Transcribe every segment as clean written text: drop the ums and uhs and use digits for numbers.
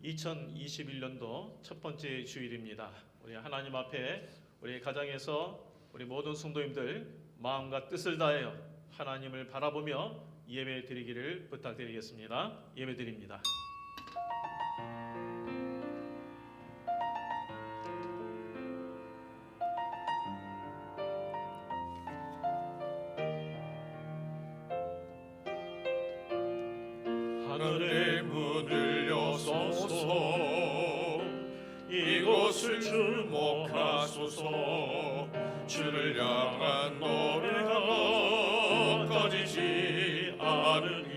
2021년도 첫 번째 주일입니다. 우리 하나님 앞에 우리 가정에서 우리 모든 성도님들 마음과 뜻을 다하여 하나님을 바라보며 예배 드리기를 부탁드리겠습니다. 예배 드립니다. 하늘의 문을 여소서, 이곳을 주목하소서. 주를 향한 노래가 꺼지지 않으니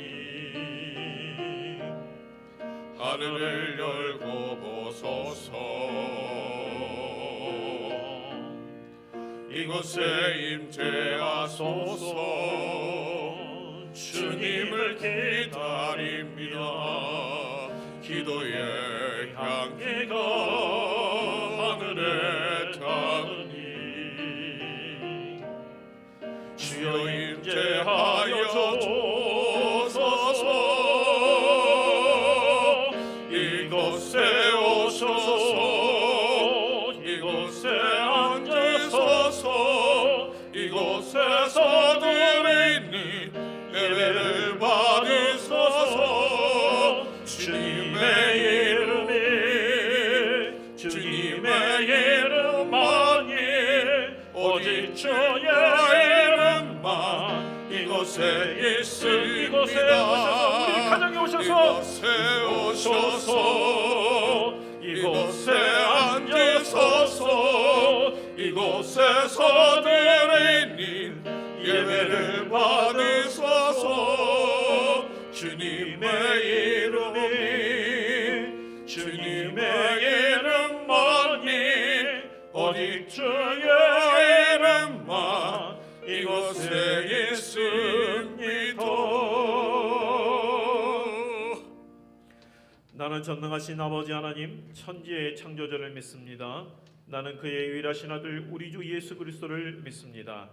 하늘을 열고 보소서. 이곳에 임재하소서. 주님을 기다립니다. 기도의 향기가 하늘에 닿으니 주여 임재하여 주소서. 이곳에 오소서. 이곳에 앉으소서. 이곳에서 들으니 예배를 받으소서. 주님의 이름이 주님의 이름만이 오직 주의 이름만 이곳에 있습니다. 이곳에 오셔서 우리 가정에 오셔서 이곳에 오셔서. 이곳에 앉으소서. 이곳에서 드리니 예배를 받으소서. 주님의 이름이 주님의 이름만이 오직 주의 이름만 이곳에 있습니다. 나는 전능하신 아버지 하나님 천지의 창조주를 믿습니다. 나는 그의 유일하신 아들 우리 주 예수 그리스도를 믿습니다.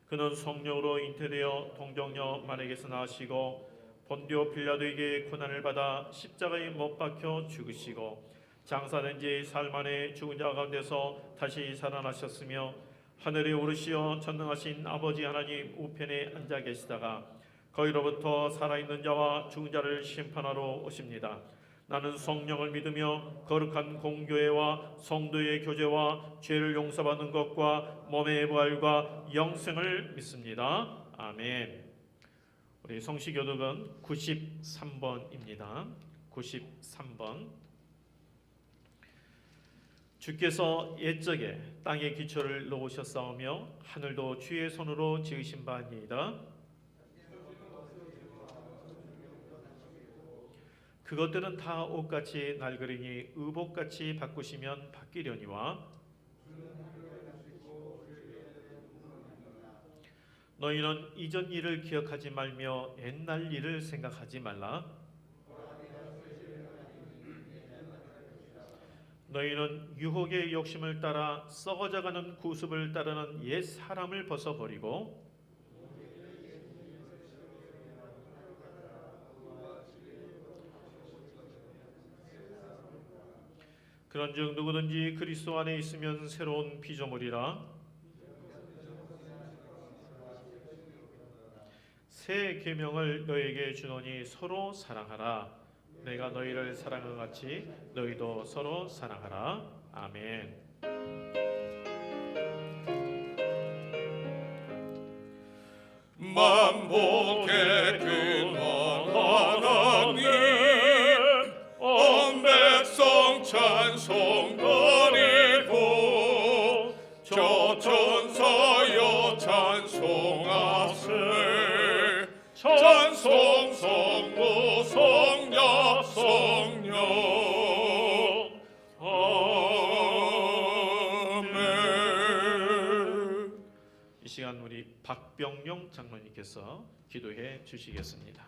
그는 성령으로 잉태되어 동정녀 마리아에게서 나시고 본디오 빌라도에게 고난을 받아 십자가에 못 박혀 죽으시고 장사된 지 사흘 만에 죽은 자 가운데서 다시 살아나셨으며 하늘에 오르시어 전능하신 아버지 하나님 우편에 앉아 계시다가 거기로부터 살아있는 자와 죽은 자를 심판하러 오십니다. 나는 성령을 믿으며 거룩한 공교회와 성도의 교제와 죄를 용서받는 것과 몸의 부활과 영생을 믿습니다. 아멘. 우리 성시교독은 93번입니다. 93번. 주께서 옛적에 땅의 기초를 놓으셨사오며 하늘도 주의 손으로 지으신 바니이다. 그것들은 다 옷같이 낡으리니 의복같이 바꾸시면 바뀌려니와 너희는 이전 일을 기억하지 말며 옛날 일을 생각하지 말라. 너희는 유혹의 욕심을 따라 썩어져가는 구습을 따르는 옛 사람을 벗어버리고 그런즉 누구든지 그리스도 안에 있으면 새로운 피조물이라. 새 계명을 너희에게 주노니 서로 사랑하라. 내가 너희를 사랑한 것 같이 너희도 서로 사랑하라. 아멘. 만복의 근원 하나님 온 백성 찬송 드리고 저천사여 찬송하세. 찬송 성부 성자 성령 아멘. 이 시간 우리 박병용 장로님께서 기도해 주시겠습니다.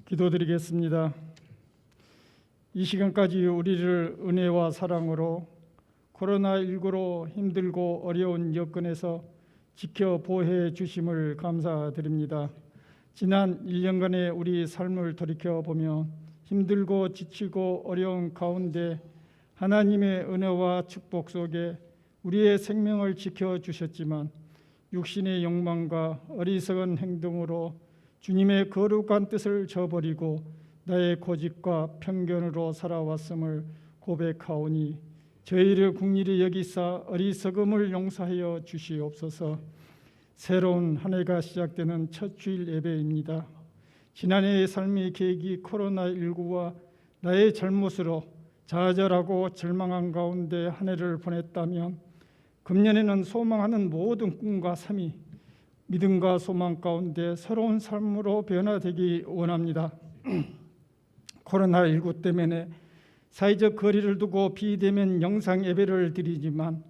기도드리겠습니다. 이 시간까지 우리를 은혜와 사랑으로 코로나19로 힘들고 어려운 여건에서 지켜 보호해 주심을 감사드립니다. 지난 1년간의 우리 삶을 돌이켜보며 힘들고 지치고 어려운 가운데 하나님의 은혜와 축복 속에 우리의 생명을 지켜주셨지만 육신의 욕망과 어리석은 행동으로 주님의 거룩한 뜻을 저버리고 나의 고집과 편견으로 살아왔음을 고백하오니 저희를 긍휼히 여기사 어리석음을 용서하여 주시옵소서. 새로운 한 해가 시작되는 첫 주일 예배입니다. 지난해의 삶의 계기 코로나19와 나의 잘못으로 좌절하고 절망한 가운데 한 해를 보냈다면 금년에는 소망하는 모든 꿈과 삶이 믿음과 소망 가운데 새로운 삶으로 변화되기 원합니다. 코로나19 때문에 사회적 거리를 두고 비대면 영상 예배를 드리지만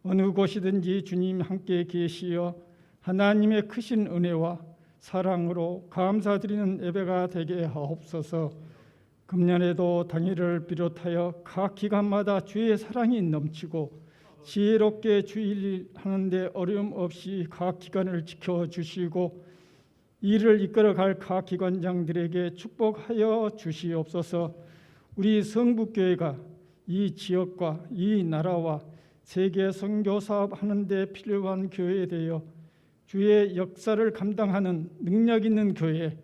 어느 곳이든지 주님 함께 계시어 하나님의 크신 은혜와 사랑으로 감사드리는 예배가 되게 하옵소서. 금년에도 당일을 비롯하여 각 기간마다 주의 사랑이 넘치고 지혜롭게 주일 하는데 어려움 없이 각 기관을 지켜주시고 일을 이끌어갈 각 기관장들에게 축복하여 주시옵소서. 우리 성북교회가 이 지역과 이 나라와 세계 선교 사업 하는데 필요한 교회 되어 주의 역사를 감당하는 능력 있는 교회,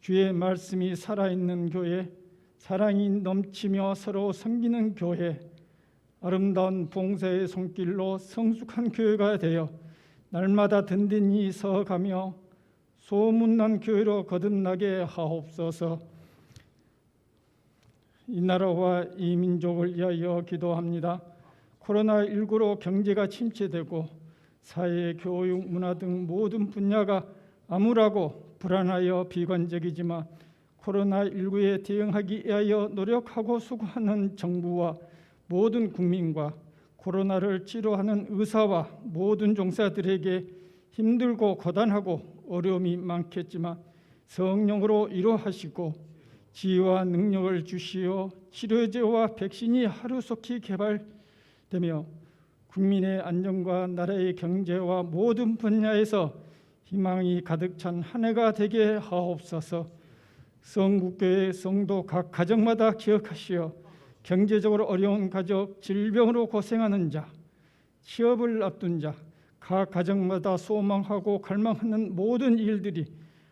주의 말씀이 살아있는 교회, 사랑이 넘치며 서로 섬기는 교회, 아름다운 봉사의 손길로 성숙한 교회가 되어 날마다 든든히 서가며 소문난 교회로 거듭나게 하옵소서. 이 나라와 이 민족을 위하여 기도합니다. 코로나19로 경제가 침체되고 사회, 교육, 문화 등 모든 분야가 암울하고 불안하여 비관적이지만 코로나19에 대응하기 위하여 노력하고 수고하는 정부와 모든 국민과 코로나를 치료하는 의사와 모든 종사들에게 힘들고 고단하고 어려움이 많겠지만 성령으로 위로하시고 지혜와 능력을 주시어 치료제와 백신이 하루속히 개발되며 국민의 안전과 나라의 경제와 모든 분야에서 희망이 가득 찬 한 해가 되게 하옵소서. 성북교회 성도 각 가정마다 기억하시어 경제적으로 어려운 가족, 질병으로 고생하는 자, 취업을 앞둔 자, 각 가정마다 소망하고 갈망하는 모든 일들이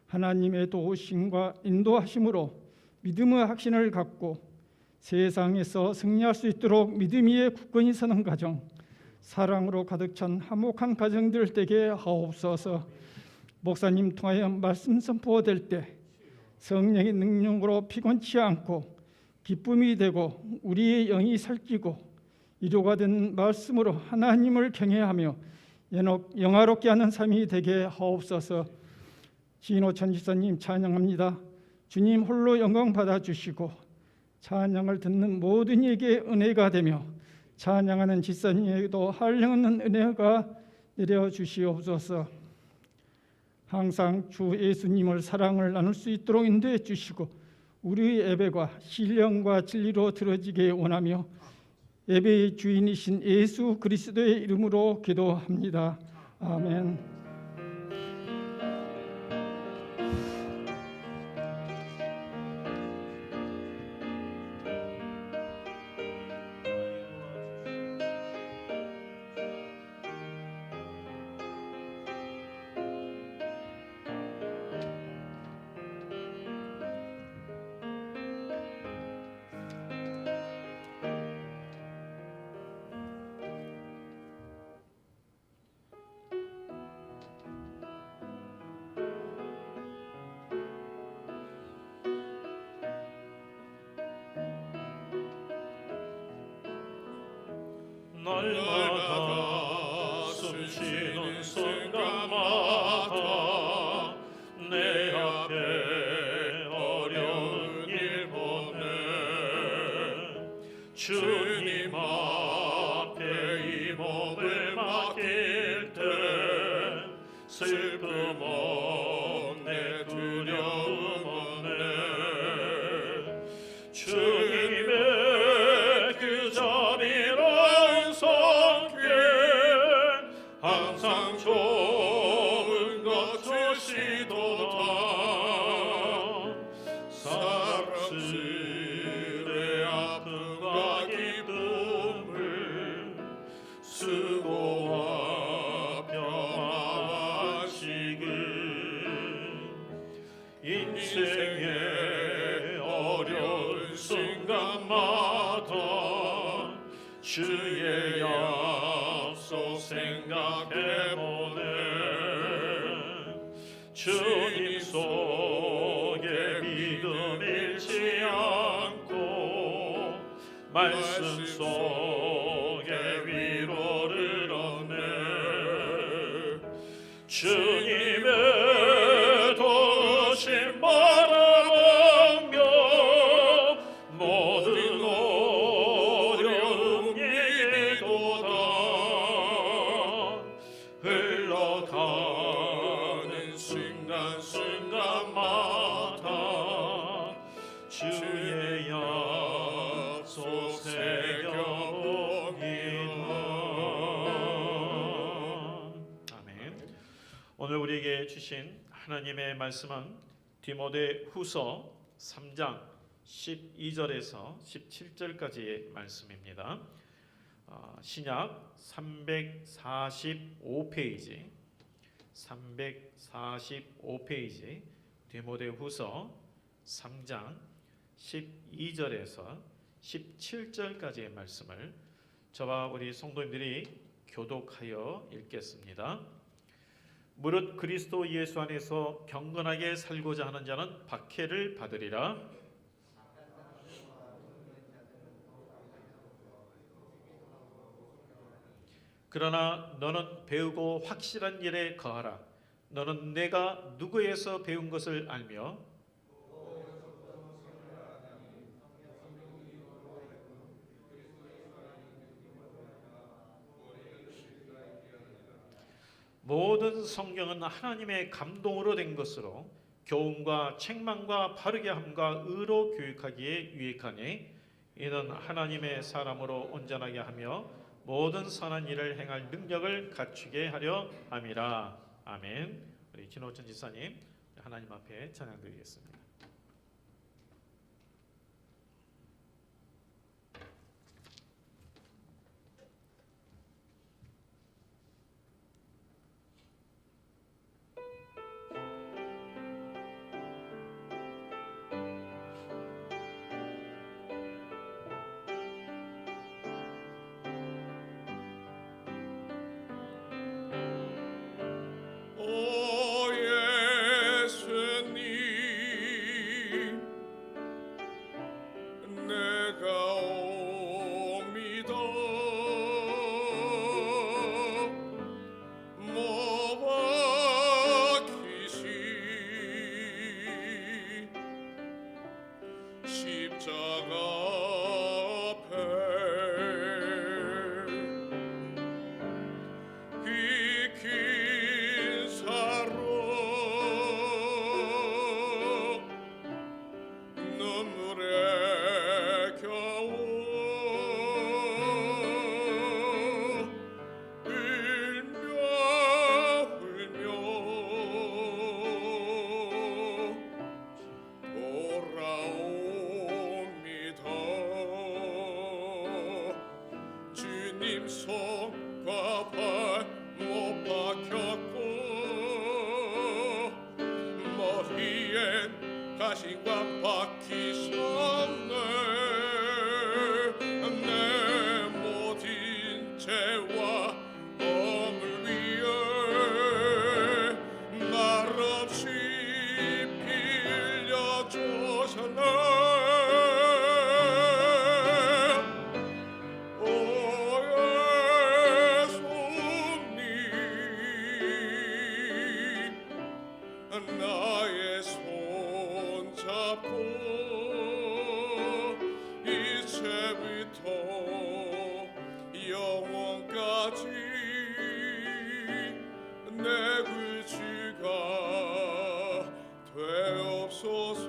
하나님의 도우심과 인도하심으로 믿음의 확신을 갖고 세상에서 승리할 수 있도록 믿음 위에 굳건히 서는 가정, 사랑으로 가득 찬 화목한 가정들 되게 하옵소서. 목사님 통하여 말씀 선포될 때 성령의 능력으로 피곤치 않고 기쁨이 되고 우리의 영이 살찌고 위로가 된 말씀으로 하나님을 경외하며 영화롭게 하는 삶이 되게 하옵소서. 진호천 지사님 찬양합니다. 주님 홀로 영광 받아주시고 찬양을 듣는 모든 이에게 은혜가 되며 찬양하는 지사님에게도 한량없는 은혜가 내려주시옵소서. 항상 주 예수님을 사랑을 나눌 수 있도록 인도해 주시고 우리의 예배가 신령과 진리로 들어지게 원하며 예배의 주인이신 예수 그리스도의 이름으로 기도합니다. 아멘. 날마다 숨쉬는 순간마다 내 앞에 어려운 일 보내 주님 앞에 이 몸을 맡길 때 슬픔 없네 두려움 없네 주님의 그 자비로운 손길 항상 기도다 사람들의 아픔과 기쁨을 수고와 평화와 안식을 인생의 어려운 순간마다 주의 약속 생각해보네 주님 속에 믿음 잃지 않고 말씀 속에 위로를 얻네 주님의 도우심 바라보며 모든 어려움 이기도다 흘러가는 순간순간마다 주의 약속 새겨보기다. 아멘. 오늘 우리에게 주신 하나님의 말씀은 디모데 후서 3장 12절에서 17절까지의 말씀입니다. 신약 345페이지 디모데 후서 3장 12절에서 17절까지의 말씀을 저와 우리 성도님들이 교독하여 읽겠습니다. 무릇 그리스도 예수 안에서 경건하게 살고자 하는 자는 박해를 받으리라. 그러나 너는 배우고 확실한 일에 거하라. 너는 내가 누구에서 배운 것을 알며 모든 성경은 하나님의 감동으로 된 것으로 교훈과 책망과 바르게 함과 의로 교육하기에 유익하니 이는 하나님의 사람으로 온전하게 하며 모든 선한 일을 행할 능력을 갖추게 하려 함이라. 아멘. 우리 진호천 지사님 하나님 앞에 찬양드리겠습니다. 손과 발 못 박혔고 머리엔 가시관 박히 섰네 내 모든 죄와 범을 위해 말없이 빌려 주셨네 나의 손 잡고 이제부터 영원까지 내 구주가 되옵소서.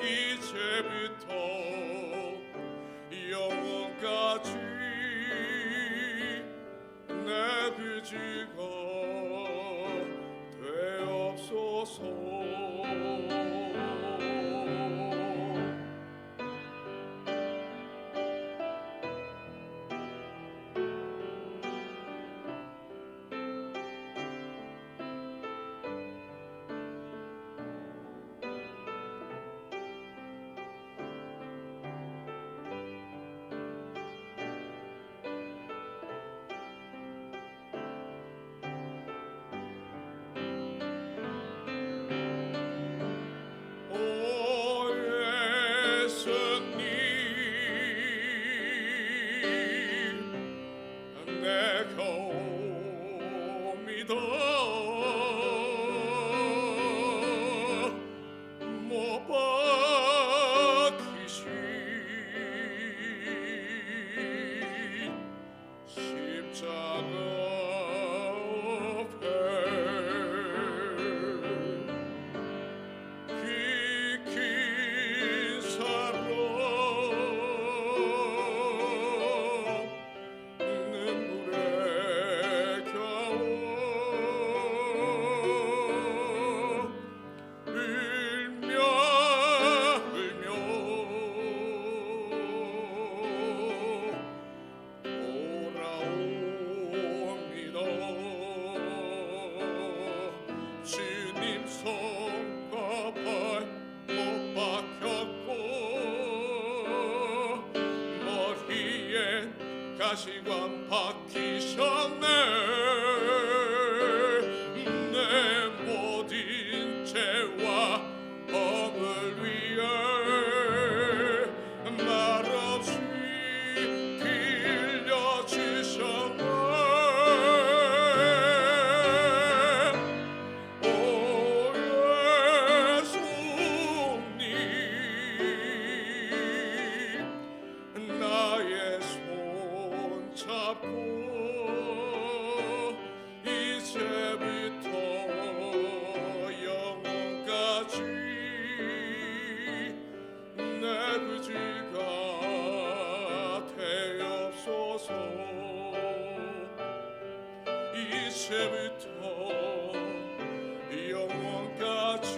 이제부터 영원까지 내 구주가 가시관 박히셨네. 내 모든 죄와 범을 위해 말없이 빌려주셨네. 오 예수님, 나의 손 잡고 이제부터 영원까지 내 의지가 되옵소서. 이제부터 영원까지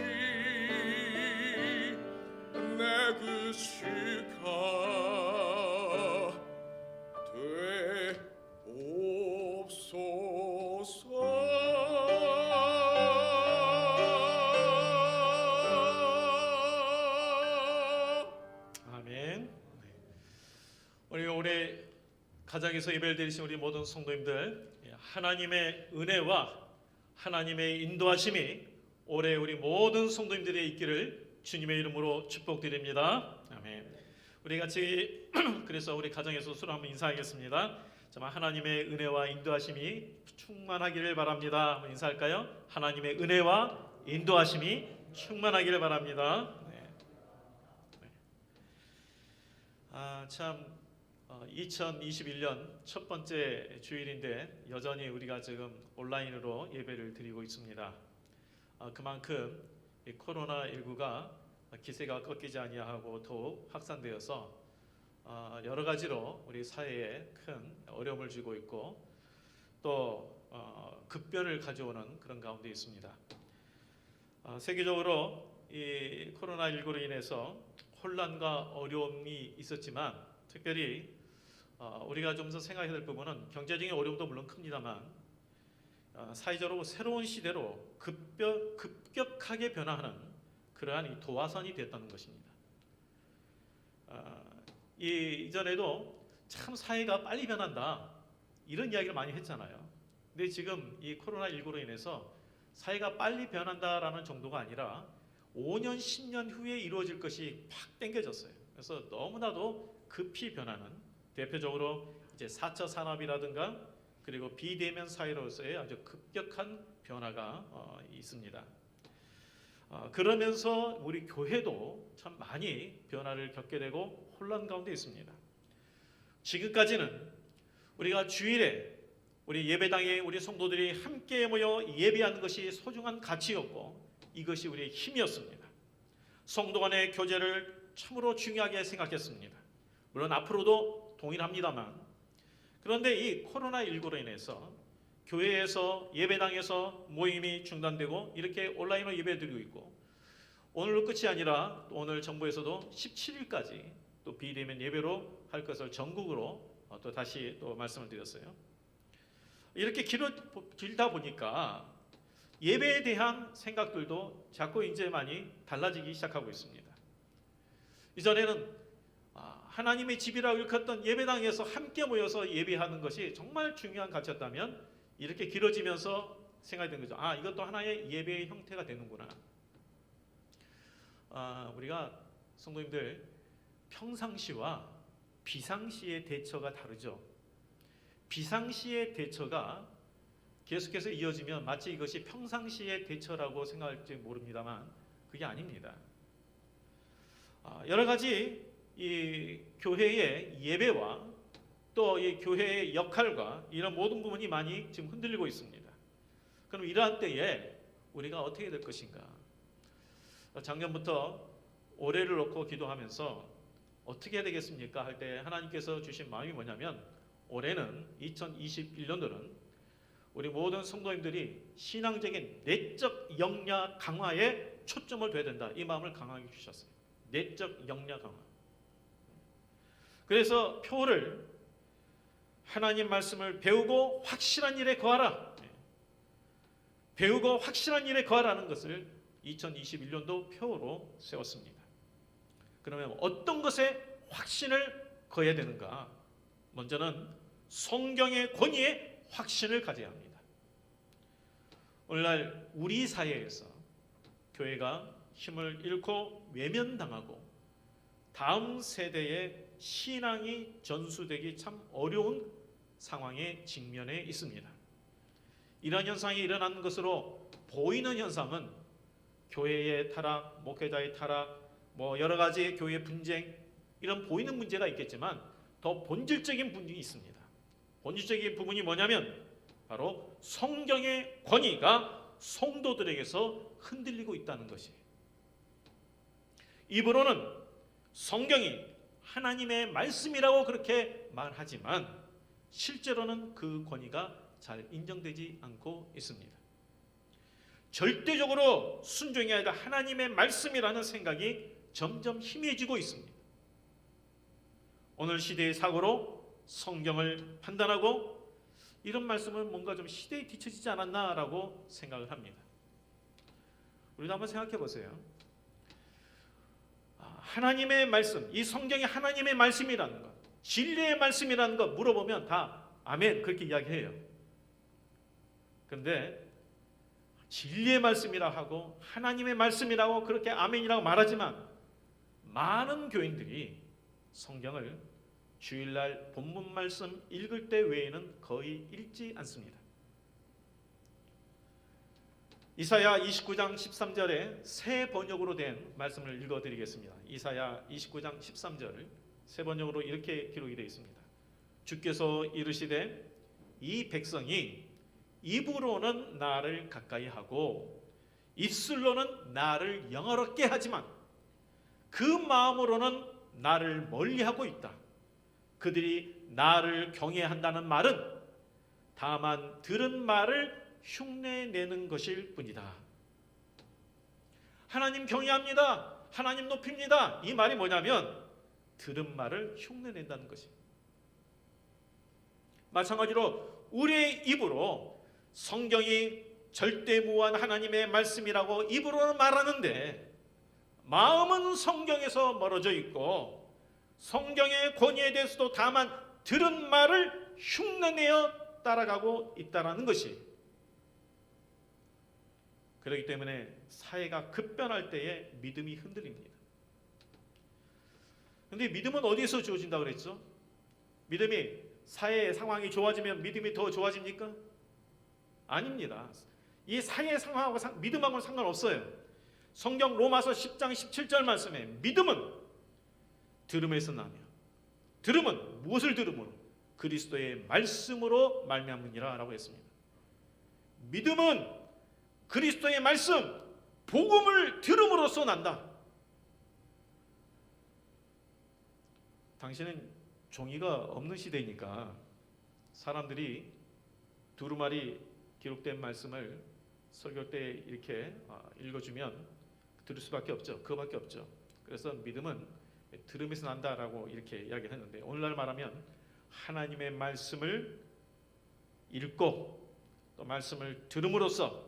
내 의지가 아멘. 우리 올해 가정에서 예배를 드리신 우리 모든 성도님들, 하나님의 은혜와 하나님의 인도하심이 올해 우리 모든 성도님들의 있기를 주님의 이름으로 축복드립니다. 아멘. 우리 같이 그래서 우리 가정에서 서로 한번 인사하겠습니다. 정말 하나님의 은혜와 인도하심이 충만하기를 바랍니다. 한번 인사할까요? 하나님의 은혜와 인도하심이 충만하기를 바랍니다. 네. 참 2021년 첫 번째 주일인데 여전히 우리가 지금 온라인으로 예배를 드리고 있습니다. 그만큼 이 코로나19가 기세가 꺾이지 아니하고 더욱 확산되어서 여러 가지로 우리 사회에 큰 어려움을 주고 있고 또 급변을 가져오는 그런 가운데 있습니다. 세계적으로 이 코로나19로 인해서 혼란과 어려움이 있었지만 특별히 우리가 좀 더 생각해야 될 부분은 경제적인 어려움도 물론 큽니다만 사회적으로 새로운 시대로 급격하게 변화하는 그러한 이 도화선이 됐다는 것입니다. 이전에도 참 사회가 빨리 변한다 이런 이야기를 많이 했잖아요. 근데 지금 이 코로나19로 인해서 사회가 빨리 변한다라는 정도가 아니라 5년, 10년 후에 이루어질 것이 팍 당겨졌어요. 그래서 너무나도 급히 변하는 대표적으로 이제 4차 산업이라든가 그리고 비대면 사회로서의 아주 급격한 변화가 있습니다. 그러면서 우리 교회도 참 많이 변화를 겪게 되고 혼란 가운데 있습니다. 지금까지는 우리가 주일에 우리 예배당에 우리 성도들이 함께 모여 예배하는 것이 소중한 가치였고 이것이 우리의 힘이었습니다. 성도 간의 교제를 참으로 중요하게 생각했습니다. 물론 앞으로도 동일합니다만 그런데 이 코로나19로 인해서 교회에서 예배당에서 모임이 중단되고 이렇게 온라인으로 예배드리고 있고 오늘로 끝이 아니라 오늘 정부에서도 17일까지 또 비대면 예배로 할 것을 전국으로 또 다시 또 말씀을 드렸어요. 이렇게 길다 보니까 예배에 대한 생각들도 자꾸 이제 많이 달라지기 시작하고 있습니다. 이전에는 하나님의 집이라고 일컫던 예배당에서 함께 모여서 예배하는 것이 정말 중요한 가치였다면 이렇게 길어지면서 생각이 된 거죠. 이것도 하나의 예배의 형태가 되는구나. 우리가 성도님들 평상시와 비상시의 대처가 다르죠. 비상시의 대처가 계속해서 이어지면 마치 이것이 평상시의 대처라고 생각할지 모릅니다만 그게 아닙니다. 여러 가지 이 교회의 예배와 또 이 교회의 역할과 이런 모든 부분이 많이 지금 흔들리고 있습니다. 그럼 이러한 때에 우리가 어떻게 될 것인가? 작년부터 올해를 놓고 기도하면서 어떻게 해야 되겠습니까? 할 때 하나님께서 주신 마음이 뭐냐면 올해는 2021년도는 우리 모든 성도님들이 신앙적인 내적 역량 강화에 초점을 둬야 된다. 이 마음을 강하게 주셨어요. 내적 역량 강화. 그래서 표를 하나님 말씀을 배우고 확실한 일에 거하라. 배우고 확실한 일에 거하라는 것을 2021년도 표로 세웠습니다. 그러면 어떤 것에 확신을 거해야 되는가? 먼저는 성경의 권위에 확신을 가져야 합니다. 오늘날 우리 사회에서 교회가 힘을 잃고 외면당하고 다음 세대의 신앙이 전수되기 참 어려운 상황에 직면해 있습니다. 이런 현상이 일어나는 것으로 보이는 현상은 교회의 타락, 목회자의 타락, 여러 가지 교회 분쟁, 이런 보이는 문제가 있겠지만 더 본질적인 부분이 있습니다. 본질적인 부분이 뭐냐면 바로 성경의 권위가 성도들에게서 흔들리고 있다는 것이에요. 입으로는 성경이 하나님의 말씀이라고 그렇게 말하지만 실제로는 그 권위가 잘 인정되지 않고 있습니다. 절대적으로 순종이 아니라 하나님의 말씀이라는 생각이 점점 희미해지고 있습니다. 오늘 시대의 사고로 성경을 판단하고 이런 말씀은 뭔가 좀 시대에 뒤처지지 않았나라고 생각을 합니다. 우리도 한번 생각해 보세요. 하나님의 말씀, 이 성경이 하나님의 말씀이라는 것, 진리의 말씀이라는 것 물어보면 다 아멘 그렇게 이야기해요. 그런데 진리의 말씀이라 하고 하나님의 말씀이라고 그렇게 아멘이라고 말하지만 많은 교인들이 성경을 주일날 본문 말씀 읽을 때 외에는 거의 읽지 않습니다. 이사야 29장 13절에 새 번역으로 된 말씀을 읽어드리겠습니다. 이사야 29장 13절을 새 번역으로 이렇게 기록이 되어 있습니다. 주께서 이르시되 이 백성이 입으로는 나를 가까이 하고 입술로는 나를 영화롭게 하지만 그 마음으로는 나를 멀리하고 있다. 그들이 나를 경외한다는 말은 다만 들은 말을 흉내내는 것일 뿐이다. 하나님 경외합니다. 하나님 높입니다. 이 말이 뭐냐면 들은 말을 흉내낸다는 것입니다. 마찬가지로 우리의 입으로 성경이 절대무한 하나님의 말씀이라고 입으로는 말하는데 마음은 성경에서 멀어져 있고 성경의 권위에 대해서도 다만 들은 말을 흉내내어 따라가고 있다는 것이, 그렇기 때문에 사회가 급변할 때에 믿음이 흔들립니다. 그런데 믿음은 어디에서 주어진다고 그랬죠? 믿음이 사회의 상황이 좋아지면 믿음이 더 좋아집니까? 아닙니다. 이 사회의 상황하고 믿음하고는 상관없어요. 성경 로마서 10장 17절 말씀에 믿음은 들음에서 나며 들음은 무엇을 들음으로? 그리스도의 말씀으로 말미암으니라 라고 했습니다. 믿음은 그리스도의 말씀, 복음을 들음으로써 난다. 당신은 종이가 없는 시대이니까 사람들이 두루마리 기록된 말씀을 설교 때 이렇게 읽어주면 들을 수밖에 없죠. 그거밖에 없죠. 그래서 믿음은 들음에서 난다라고 이렇게 이야기했는데 오늘날 말하면 하나님의 말씀을 읽고 또 말씀을 들음으로써,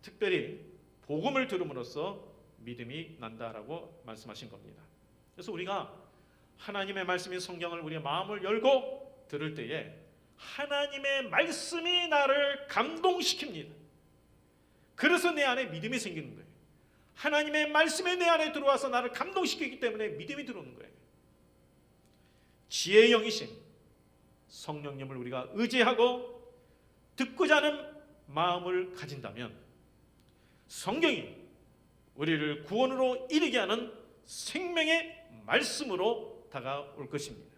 특별히 복음을 들음으로써 믿음이 난다라고 말씀하신 겁니다. 그래서 우리가 하나님의 말씀인 성경을 우리의 마음을 열고 들을 때에 하나님의 말씀이 나를 감동시킵니다. 그래서 내 안에 믿음이 생기는 거예요. 하나님의 말씀이 내 안에 들어와서 나를 감동시키기 때문에 믿음이 들어오는 거예요. 지혜의 영이신 성령님을 우리가 의지하고 듣고자 하는 마음을 가진다면 성경이 우리를 구원으로 이르게 하는 생명의 말씀으로 다가올 것입니다.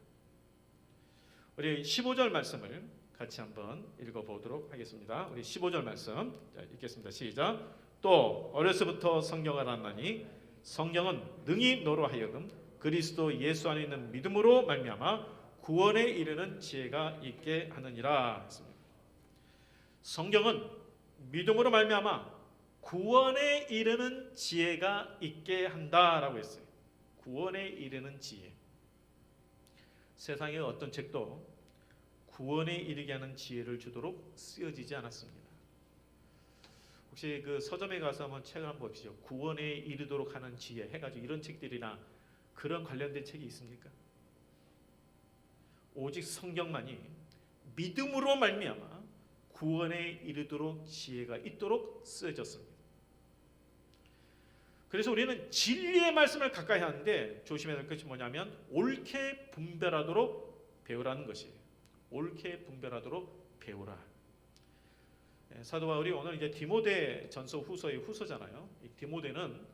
우리 15절 말씀을 같이 한번 읽어보도록 하겠습니다. 우리 15절 말씀 읽겠습니다. 시작. 또 어려서부터 성경을 알았나니 성경은 능히 너로 하여금 그리스도 예수 안에 있는 믿음으로 말미암아 구원에 이르는 지혜가 있게 하느니라 했습니다. 성경은 믿음으로 말미암아 구원에 이르는 지혜가 있게 한다라고 했어요. 구원에 이르는 지혜. 세상의 어떤 책도 구원에 이르게 하는 지혜를 주도록 쓰여지지 않았습니다. 혹시 그 서점에 가서 한번 책을 한번 보십시오. 구원에 이르도록 하는 지혜 해가지고 이런 책들이나 그런 관련된 책이 있습니까? 오직 성경만이 믿음으로 말미암아 구원에 이르도록 지혜가 있도록 쓰여졌습니다. 그래서 우리는 진리의 말씀을 가까이 하는데 조심해야 될 것이 뭐냐면 옳게 분별하도록 배우라는 것이에요. 옳게 분별하도록 배우라. 사도 바울이 오늘 이제 디모데 전서 후서의 후서잖아요. 이 디모데는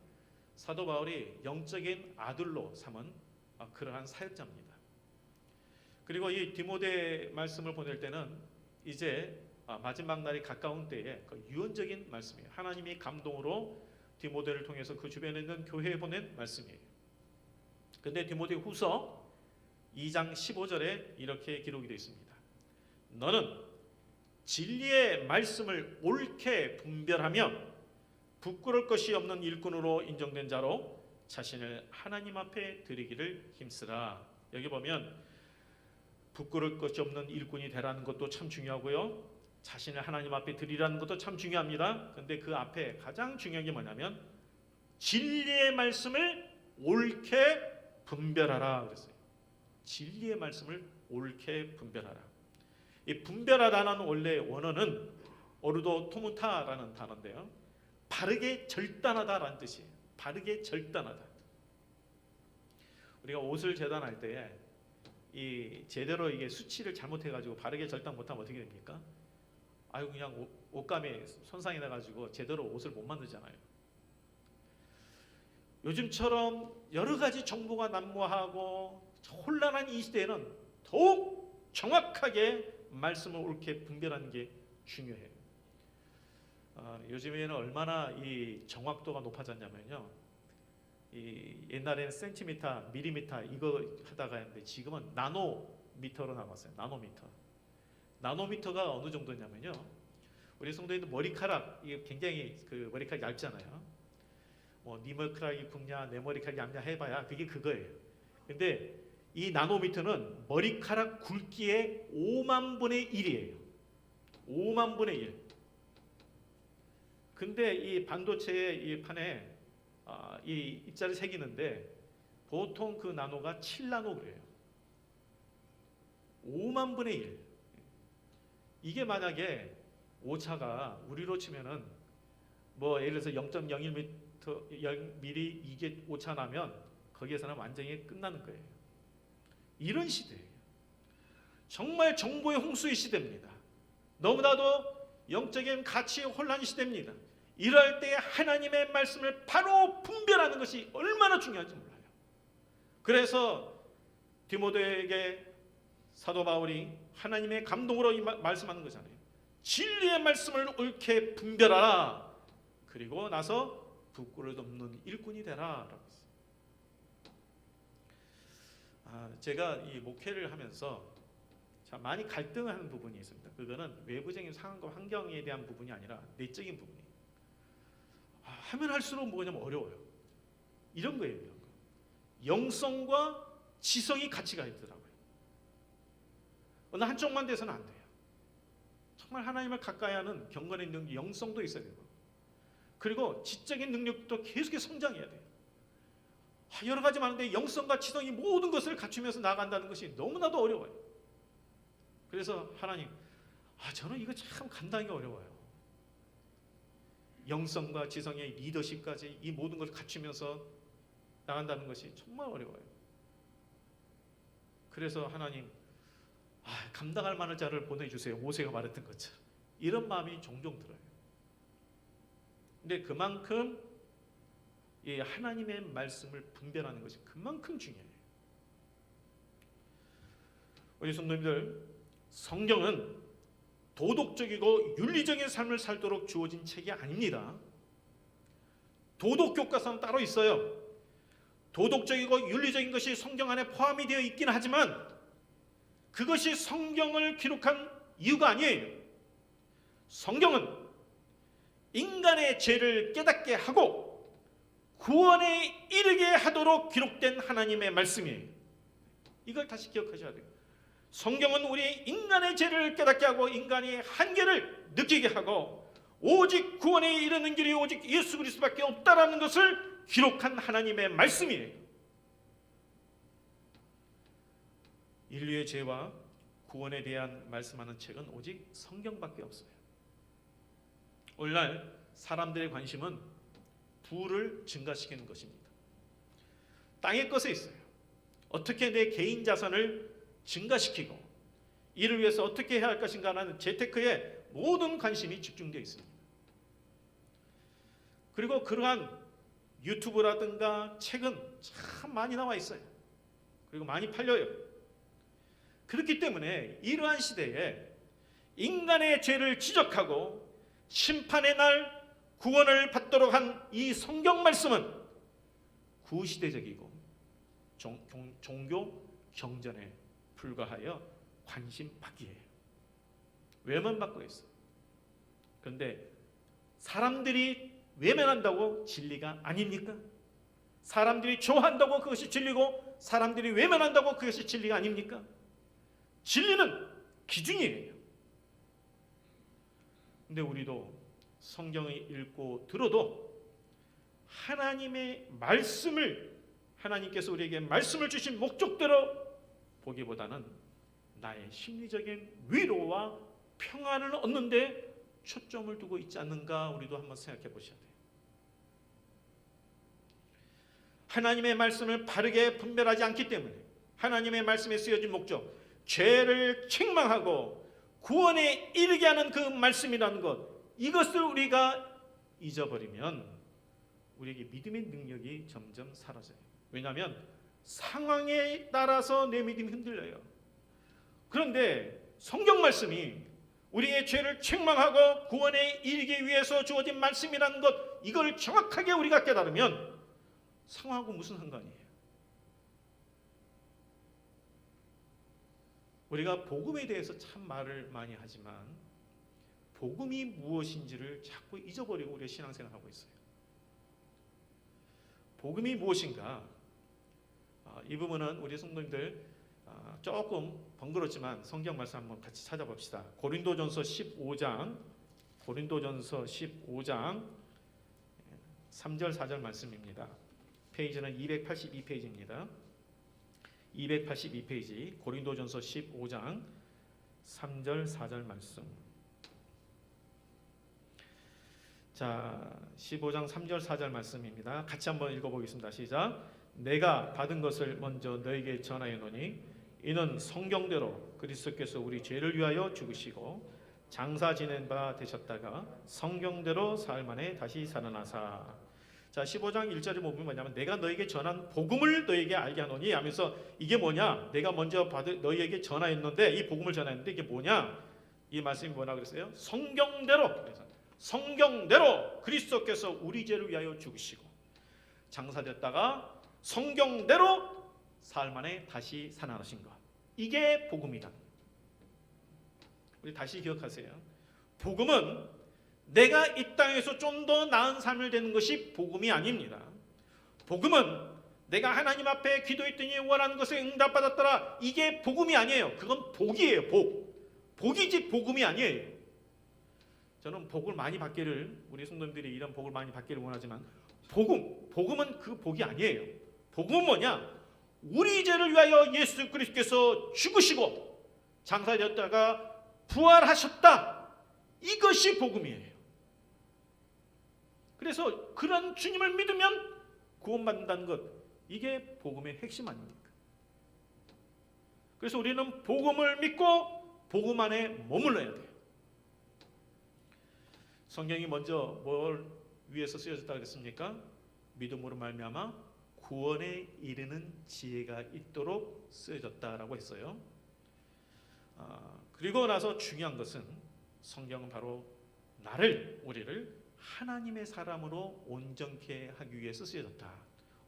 사도 바울이 영적인 아들로 삼은 그러한 사역자입니다. 그리고 이 디모데 말씀을 보낼 때는 이제 마지막 날이 가까운 때에 그 유언적인 말씀이에요. 하나님이 감동으로 디모데를 통해서 그 주변에 있는 교회에 보낸 말씀이에요. 근데 디모데 후서 2장 15절에 이렇게 기록이 되어 있습니다. 너는 진리의 말씀을 옳게 분별하며 부끄러울 것이 없는 일꾼으로 인정된 자로 자신을 하나님 앞에 드리기를 힘쓰라. 여기 보면 부끄러울 것이 없는 일꾼이 되라는 것도 참 중요하고요. 자신을 하나님 앞에 드리라는 것도 참 중요합니다. 근데 그 앞에 가장 중요한 게 뭐냐면 진리의 말씀을 옳게 분별하라 그랬어요. 진리의 말씀을 옳게 분별하라. 이 분별하라는 원래 원어는 오르도 토무타라는 단어인데요. 바르게 절단하다라는 뜻이에요. 바르게 절단하다. 우리가 옷을 재단할 때 이 제대로 이게 수치를 잘못해가지고 바르게 절단 못하면 어떻게 됩니까? 아유 그냥 옷감에 손상이 나가지고 제대로 옷을 못 만들잖아요. 요즘처럼 여러 가지 정보가 난무하고 혼란한 이 시대에는 더욱 정확하게 말씀을 옳게 분별하는 게 중요해요. 요즘에는 얼마나 이 정확도가 높아졌냐면요. 이 옛날에는 센티미터, 밀리미터 이거 하다가 했는데 지금은 나노미터로 나왔어요. 나노미터가 어느 정도냐면요. 우리 성도님들 머리카락 이게 굉장히 그 머리카락이 얇잖아요. 뭐 네 머리카락이 굵냐 내 머리카락이 얇냐 해봐야 그게 그거예요. 근데 이 나노미터는 머리카락 굵기의 5만 분의 1이에요. 5만 분의 1. 근데 이 반도체의 이 판에 이 입자를 새기는데 보통 그 나노가 7나노 그래요. 5만 분의 1. 이게 만약에 오차가 우리로 치면은 뭐 예를 들어서 0.01m 이게 오차 나면 거기에서는 완전히 끝나는 거예요. 이런 시대예요. 정말 정보의 홍수의 시대입니다. 너무나도 영적인 가치의 혼란 시대입니다. 이럴 때 하나님의 말씀을 바로 분별하는 것이 얼마나 중요한지 몰라요. 그래서 디모데에게 사도 바울이 하나님의 감동으로 말씀하는 거잖아요. 진리의 말씀을 옳게 분별하라. 그리고 나서 부끄러움 없는 일꾼이 되라. 라고 했어요. 제가 이 목회를 하면서 참 많이 갈등하는 부분이 있습니다. 그거는 외부적인 상황과 환경에 대한 부분이 아니라 내적인 부분이에요. 하면 할수록 뭐냐면 어려워요. 이런 거예요. 이런 거. 영성과 지성이 같이 가야 되더라고요. 어느 한쪽만 돼서는 안 돼요. 정말 하나님을 가까이 하는 경건의 능력, 영성도 있어야 되고 그리고 지적인 능력도 계속해서 성장해야 돼요. 여러 가지 많은데 영성과 지성이 모든 것을 갖추면서 나아간다는 것이 너무나도 어려워요. 그래서 하나님, 저는 이거 참 감당하기 어려워요. 영성과 지성의 리더십까지 이 모든 것을 갖추면서 나간다는 것이 정말 어려워요. 그래서 하나님, 감당할 만한 자를 보내주세요. 모세가 말했던 것처럼. 이런 마음이 종종 들어요. 근데 그만큼 이 하나님의 말씀을 분별하는 것이 그만큼 중요해요. 우리 성도님들, 성경은 도덕적이고 윤리적인 삶을 살도록 주어진 책이 아닙니다. 도덕교과서는 따로 있어요. 도덕적이고 윤리적인 것이 성경 안에 포함이 되어 있긴 하지만 그것이 성경을 기록한 이유가 아니에요. 성경은 인간의 죄를 깨닫게 하고 구원에 이르게 하도록 기록된 하나님의 말씀이에요. 이걸 다시 기억하셔야 돼요. 성경은 우리 인간의 죄를 깨닫게 하고 인간의 한계를 느끼게 하고 오직 구원에 이르는 길이 오직 예수 그리스도밖에 없다라는 것을 기록한 하나님의 말씀이에요. 인류의 죄와 구원에 대한 말씀하는 책은 오직 성경밖에 없어요. 오늘날 사람들의 관심은 부를 증가시키는 것입니다. 땅의 것에 있어요. 어떻게 내 개인 자산을 증가시키고 이를 위해서 어떻게 해야 할 것인가 하는 재테크에 모든 관심이 집중되어 있습니다. 그리고 그러한 유튜브라든가 책은 참 많이 나와 있어요. 그리고 많이 팔려요. 그렇기 때문에 이러한 시대에 인간의 죄를 지적하고 심판의 날 구원을 받도록 한 이 성경 말씀은 구시대적이고 종교 경전에 불과하여 관심 받기예요. 외면받고 있어요. 그런데 사람들이 외면한다고 진리가 아닙니까? 사람들이 좋아한다고 그것이 진리고 사람들이 외면한다고 그것이 진리가 아닙니까? 진리는 기준이에요. 근데 우리도 성경을 읽고 들어도 하나님의 말씀을 하나님께서 우리에게 말씀을 주신 목적대로 보기보다는 나의 심리적인 위로와 평안을 얻는 데 초점을 두고 있지 않는가 우리도 한번 생각해 보셔야 돼요. 하나님의 말씀을 바르게 분별하지 않기 때문에 하나님의 말씀에 쓰여진 목적, 죄를 책망하고 구원에 이르게 하는 그 말씀이라는 것, 이것을 우리가 잊어버리면 우리에게 믿음의 능력이 점점 사라져요. 왜냐하면 상황에 따라서 내 믿음이 흔들려요. 그런데 성경 말씀이 우리의 죄를 책망하고 구원에 이르기 위해서 주어진 말씀이라는 것, 이걸 정확하게 우리가 깨달으면 상황하고 무슨 상관이에요? 우리가 복음에 대해서 참 말을 많이 하지만 복음이 무엇인지를 자꾸 잊어버리고 우리가 신앙생활을 하고 있어요. 복음이 무엇인가? 이 부분은 우리 성도님들 조금 번거롭지만 성경 말씀 한번 같이 찾아봅시다. 고린도전서 15장 3절 4절 말씀입니다. 페이지는 282페이지입니다. 282페이지 고린도전서 15장 3절 4절 말씀. 자, 15장 3절 4절 말씀입니다. 같이 한번 읽어보겠습니다. 시작. 내가 받은 것을 먼저 너에게 전하였노니 이는 성경대로 그리스도께서 우리 죄를 위하여 죽으시고 장사 지낸 바 되셨다가 성경대로 사흘 만에 다시 살아나사. 자, 15장 1절에 보면 뭐냐면 내가 너에게 전한 복음을 너에게 알게 하노니 하면서 이게 뭐냐? 내가 먼저 너희에게 전하였는데 이 복음을 전하였는데 이게 뭐냐? 이 말씀이 뭐라 그랬어요? 성경대로. 그래서 성경대로 그리스도께서 우리 죄를 위하여 죽으시고 장사됐다가 성경대로 사흘 만에 다시 살아나신 것. 이게 복음이다. 우리 다시 기억하세요. 복음은 내가 이 땅에서 좀 더 나은 삶을 되는 것이 복음이 아닙니다. 복음은 내가 하나님 앞에 기도했더니 원하는 것에 응답받았더라. 이게 복음이 아니에요. 그건 복이에요. 복이지 복음이 아니에요. 저는 복을 많이 받기를, 우리 성도님들이 이런 복을 많이 받기를 원하지만 복음은 그 복이 아니에요. 복음은 뭐냐? 우리 죄를 위하여 예수 그리스도께서 죽으시고 장사되었다가 부활하셨다. 이것이 복음이에요. 그래서 그런 주님을 믿으면 구원받는다는 것, 이게 복음의 핵심 아닙니까? 그래서 우리는 복음을 믿고 복음 안에 머물러야 돼요. 성경이 먼저 뭘 위해서 쓰여졌다 그랬습니까? 믿음으로 말미암아 구원에 이르는 지혜가 있도록 쓰여졌다라고 했어요. 그리고 나서 중요한 것은 성경은 바로 우리를 하나님의 사람으로 온전케 하기 위해서 쓰여졌다.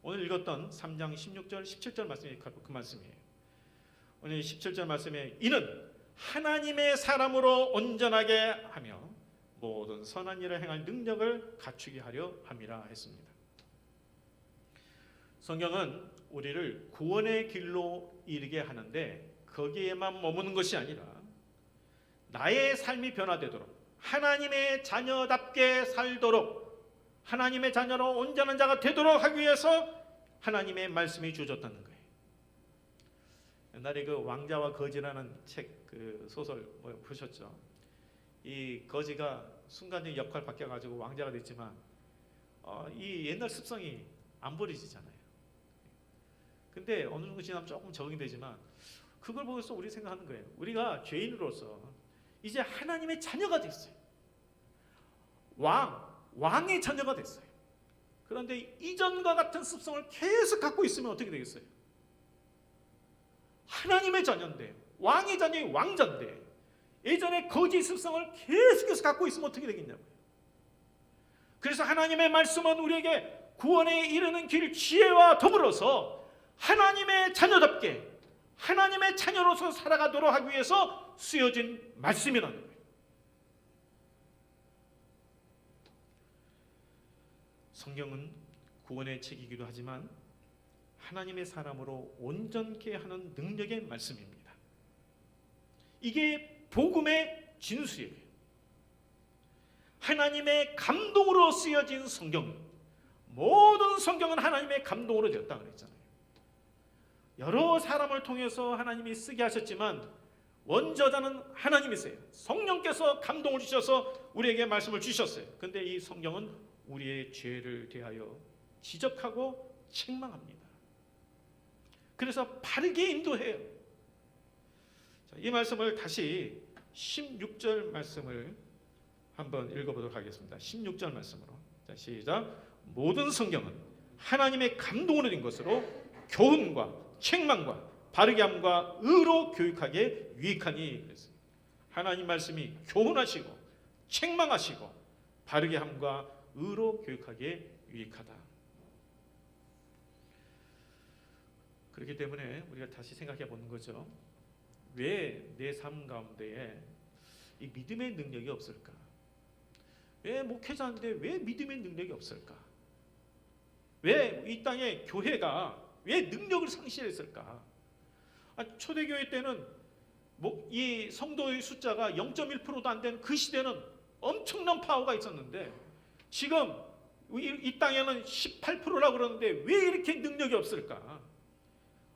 오늘 읽었던 3장 16절 17절 말씀이 그 말씀이에요. 오늘 17절 말씀에 이는 하나님의 사람으로 온전하게 하며 모든 선한 일을 행할 능력을 갖추게 하려 함이라 했습니다. 성경은 우리를 구원의 길로 이르게 하는데 거기에만 머무는 것이 아니라 나의 삶이 변화되도록 하나님의 자녀답게 살도록 하나님의 자녀로 온전한 자가 되도록 하기 위해서 하나님의 말씀이 주어졌다는 거예요. 옛날에 그 왕자와 거지라는 책 그 소설 뭐 보셨죠? 이 거지가 순간적인 역할 바뀌어가지고 왕자가 됐지만 이 옛날 습성이 안 버려지잖아요. 근데 어느 정도 지나면 조금 적응이 되지만 그걸 보면서 우리 생각하는 거예요. 우리가 죄인으로서 이제 하나님의 자녀가 됐어요. 왕의 자녀가 됐어요. 그런데 이전과 같은 습성을 계속 갖고 있으면 어떻게 되겠어요? 하나님의 자녀인데, 왕의 자녀의 왕자인데 예전에 거짓 습성을 계속해서 갖고 있으면 어떻게 되겠냐고요. 그래서 하나님의 말씀은 우리에게 구원에 이르는 길 지혜와 더불어서 하나님의 자녀답게 하나님의 자녀로서 살아가도록 하기 위해서 쓰여진 말씀이라는 거예요. 성경은 구원의 책이기도 하지만 하나님의 사람으로 온전케 하는 능력의 말씀입니다. 이게 복음의 진수예요. 하나님의 감동으로 쓰여진 성경, 모든 성경은 하나님의 감동으로 되었다 그랬잖아요. 여러 사람을 통해서 하나님이 쓰게 하셨지만 원저자는 하나님이세요. 성령께서 감동을 주셔서 우리에게 말씀을 주셨어요. 근데 이 성경은 우리의 죄를 대하여 지적하고 책망합니다. 그래서 바르게 인도해요. 자, 이 말씀을 다시 16절 말씀을 한번 읽어보도록 하겠습니다. 16절 말씀으로. 자, 시작. 모든 성경은 하나님의 감동으로 된 것으로 교훈과 책망과 바르게 함과 의로 교육하기에 유익하니 그랬습니다. 하나님 말씀이 교훈하시고 책망하시고 바르게 함과 의로 교육하기에 유익하다. 그렇기 때문에 우리가 다시 생각해 보는 거죠. 왜 내 삶 가운데에 이 믿음의 능력이 없을까? 왜 목회자인데 왜 믿음의 능력이 없을까? 왜 이 땅에 교회가 왜 능력을 상실했을까? 초대교회 때는 이 성도의 숫자가 0.1%도 안 된 그 시대는 엄청난 파워가 있었는데 지금 이 땅에는 18%라고 그러는데 왜 이렇게 능력이 없을까?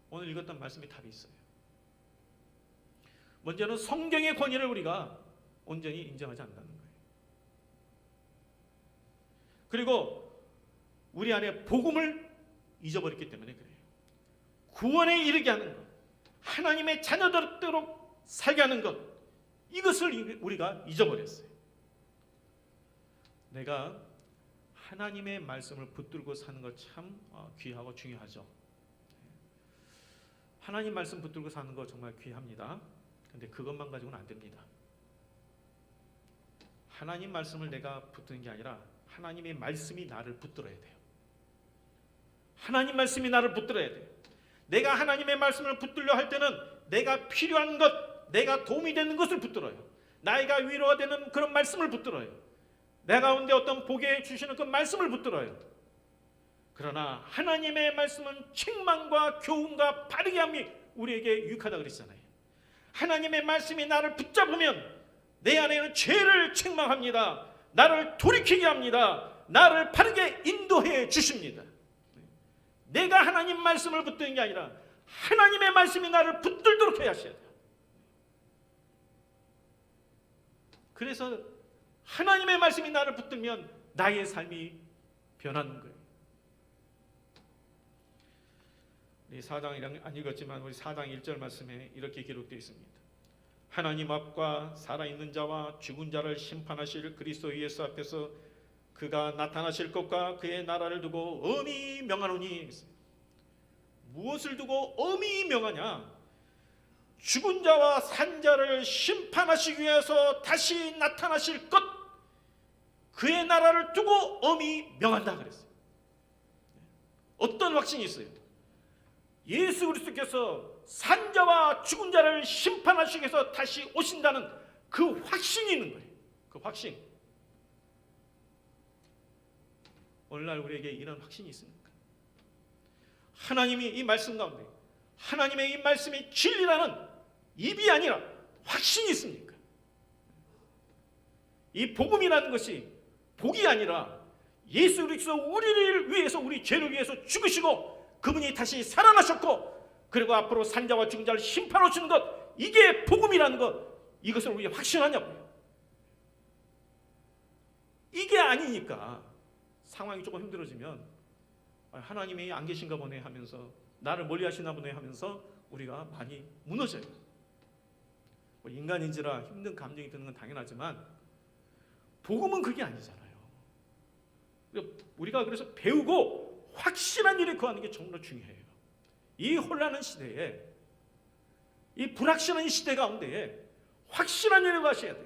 오늘 읽었던 말씀에 답이 있어요. 먼저는 성경의 권위를 우리가 온전히 인정하지 않는다는 거예요. 그리고 우리 안에 복음을 잊어버렸기 때문에 그래요. 구원에 이르게 하는 것, 하나님의 자녀들도록 살게 하는 것, 이것을 우리가 잊어버렸어요. 내가 하나님의 말씀을 붙들고 사는 것 참 귀하고 중요하죠. 하나님 말씀 붙들고 사는 거 정말 귀합니다. 근데 그것만 가지고는 안 됩니다. 하나님 말씀을 내가 붙드는 게 아니라 하나님의 말씀이 나를 붙들어야 돼요. 하나님 말씀이 나를 붙들어야 돼요. 내가 하나님의 말씀을 붙들려 할 때는 내가 필요한 것, 내가 도움이 되는 것을 붙들어요. 나이가 위로가 되는 그런 말씀을 붙들어요. 내 가운데 어떤 복에 주시는 그 말씀을 붙들어요. 그러나 하나님의 말씀은 책망과 교훈과 바르게 함이 우리에게 유익하다 그랬잖아요. 하나님의 말씀이 나를 붙잡으면 내 안에는 죄를 책망합니다. 나를 돌이키게 합니다. 나를 바르게 인도해 주십니다. 내가 하나님 말씀을 붙드는 게 아니라 하나님의 말씀이 나를 붙들도록 해야 하셔야 돼요. 그래서 하나님의 말씀이 나를 붙들면 나의 삶이 변하는 거예요. 우리 4장 안 읽었지만 우리 4장 1절 말씀에 이렇게 기록되어 있습니다. 하나님 앞과 살아있는 자와 죽은 자를 심판하실 그리스도 예수 앞에서 그가 나타나실 것과 그의 나라를 두고 엄히 명하노니. 무엇을 두고 엄히 명하냐? 죽은 자와 산 자를 심판하시기 위해서 다시 나타나실 것, 그의 나라를 두고 엄히 명한다 그랬어요. 어떤 확신이 있어요? 예수 그리스도께서 산 자와 죽은 자를 심판하시기 위해서 다시 오신다는 그 확신이 있는 거예요. 그 확신. 오늘날 우리에게 이런 확신이 있습니까? 하나님이 이 말씀 가운데 하나님의 이 말씀이 진리라는 입이 아니라 확신이 있습니까? 이 복음이라는 것이 복이 아니라 예수 그리스도 우리를 위해서, 우리 죄를 위해서 죽으시고 그분이 다시 살아나셨고 그리고 앞으로 산자와 죽은 자를 심판하시는 것, 이게 복음이라는 것, 이것을 우리가 확신하냐고요. 이게 아니니까 상황이 조금 힘들어지면 하나님이 안 계신가 보네 하면서, 나를 멀리 하시나 보네 하면서 우리가 많이 무너져요. 인간인지라 힘든 감정이 드는 건 당연하지만 복음은 그게 아니잖아요. 우리가 그래서 배우고 확실한 일에 거하는 게 정말 중요해요. 이 혼란한 시대에, 이 불확실한 시대 가운데 확실한 일을 가셔야 돼요.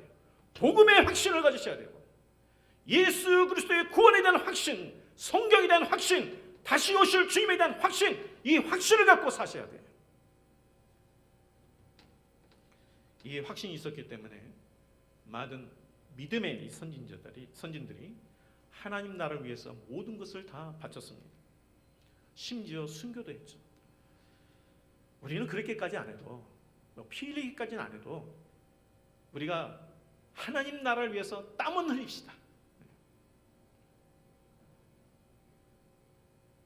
복음의 확신을 가지셔야 되고, 예수 그리스도의 구원에 대한 확신, 성경에 대한 확신, 다시 오실 주님에 대한 확신, 이 확신을 갖고 사셔야 돼요. 이 확신이 있었기 때문에 많은 믿음의 선진들이 하나님 나라를 위해서 모든 것을 다 바쳤습니다. 심지어 순교도 했죠. 우리는 그렇게까지 안 해도, 피 흘리기까지는 안 해도 우리가 하나님 나라를 위해서 땀은 흘립시다.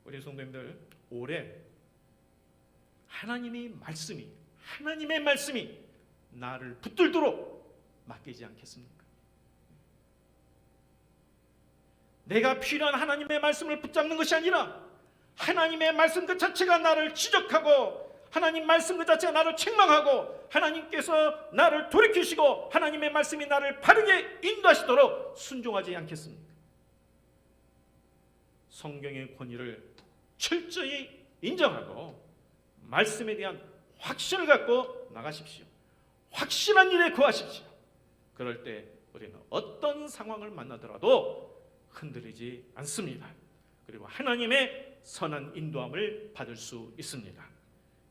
우리 성도님들, 올해 하나님의 말씀이 나를 붙들도록 맡기지 않겠습니까? 내가 필요한 하나님의 말씀을 붙잡는 것이 아니라 하나님의 말씀 그 자체가 나를 지적하고, 하나님 말씀 그 자체가 나를 책망하고, 하나님께서 나를 돌이키시고 하나님의 말씀이 나를 바르게 인도하시도록 순종하지 않겠습니까? 성경의 권위를 철저히 인정하고 말씀에 대한 확신을 갖고 나가십시오. 확실한 일에 거하십시오. 그럴 때 우리는 어떤 상황을 만나더라도 흔들리지 않습니다. 그리고 하나님의 선한 인도함을 받을 수 있습니다.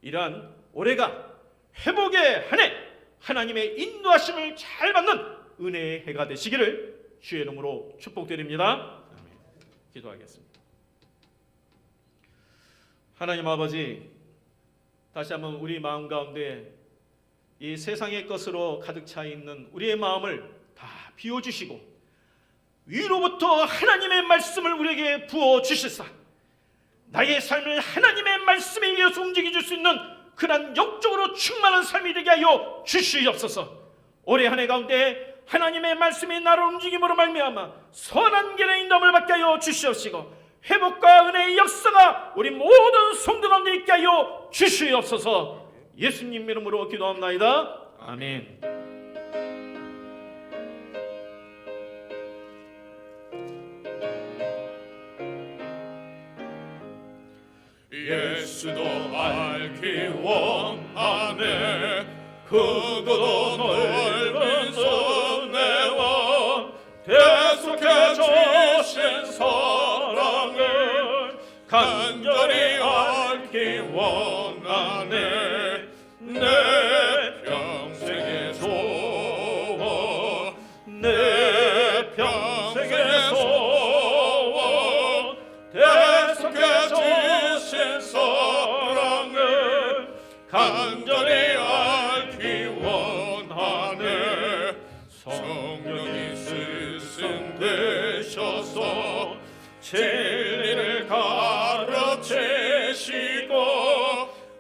이러한 올해가 회복의 한 해, 하나님의 인도하심을 잘 받는 은혜의 해가 되시기를 주의 이름으로 축복드립니다. 아멘. 기도하겠습니다. 하나님 아버지, 다시 한번 우리 마음 가운데 이 세상의 것으로 가득 차 있는 우리의 마음을 다 비워주시고 위로부터 하나님의 말씀을 우리에게 부어주시사 나의 삶을 하나님의 말씀에 의해서 움직여줄 수 있는 그런 영적으로 충만한 삶이 되게 하여 주시옵소서. 올해 한 해 가운데 하나님의 말씀이 나를 움직임으로 말미암아 선한 길의 인도함을 받게 하여 주시옵시고, 회복과 은혜의 역사가 우리 모든 성도 가운데 있게 하여 주시옵소서. 예수님 이름으로 기도합나이다. 아멘. 예수도 알기 원하네. 크고도 넓은 은혜와 계속해 주신 사랑을 간절히 알기 원하네. 내 평생의 소원, 내 평생의 소원, 계속해 주신 사랑을 간절히 알기 원하네. 성령이 스승 되셔서 진리를 가르치시고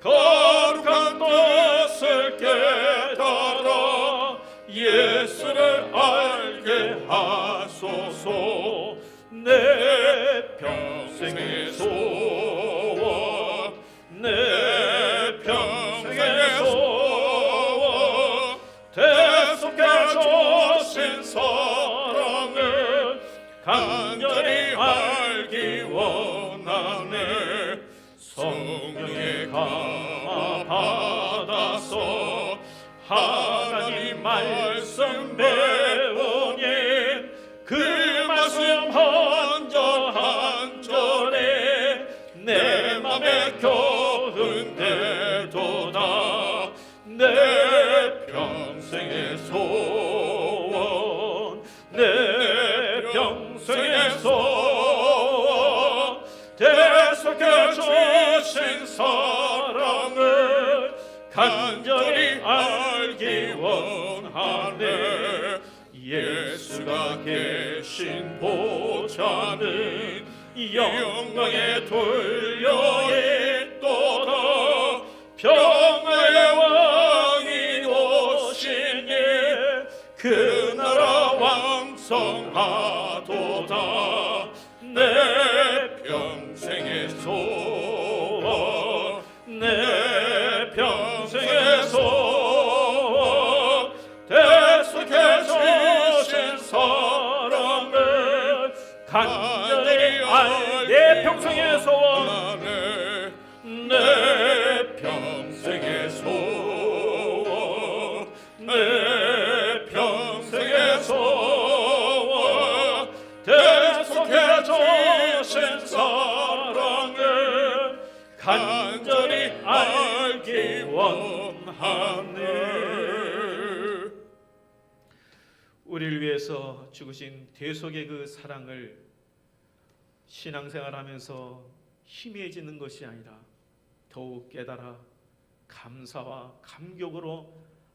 거룩한 뜻을 깨달아 예수를 알게 하소서. 내 평생의 소원, 내 평생의 소원, 계속해 주신 사랑을 간절히 알기 원하네. 성령의 감화 받아서 하나님 말씀 배우니 그 말씀 한 절 한 절에 내 맘에 겨운대도다. 내 평생의 소원, 내 평생의 소원, 계속해 주신 사랑을 간절히 알기 원하네. 예수가 계신 보좌는 영광에 둘려 있도다. 평화의 왕이 오시니 그 나라 왕성하도다. 내 평생의 소원, 내 평생의 소원, 대속해 주신 사랑을 간절히 알. 내 평생의 소원, 내 평생의 소원, 내 평생의 소원, 대속해 주신 사랑을 간절히 알기 원하네. 우리를 위해서 죽으신 대속의 그 사랑을 신앙생활하면서 희미해지는 것이 아니라 더욱 깨달아 감사와 감격으로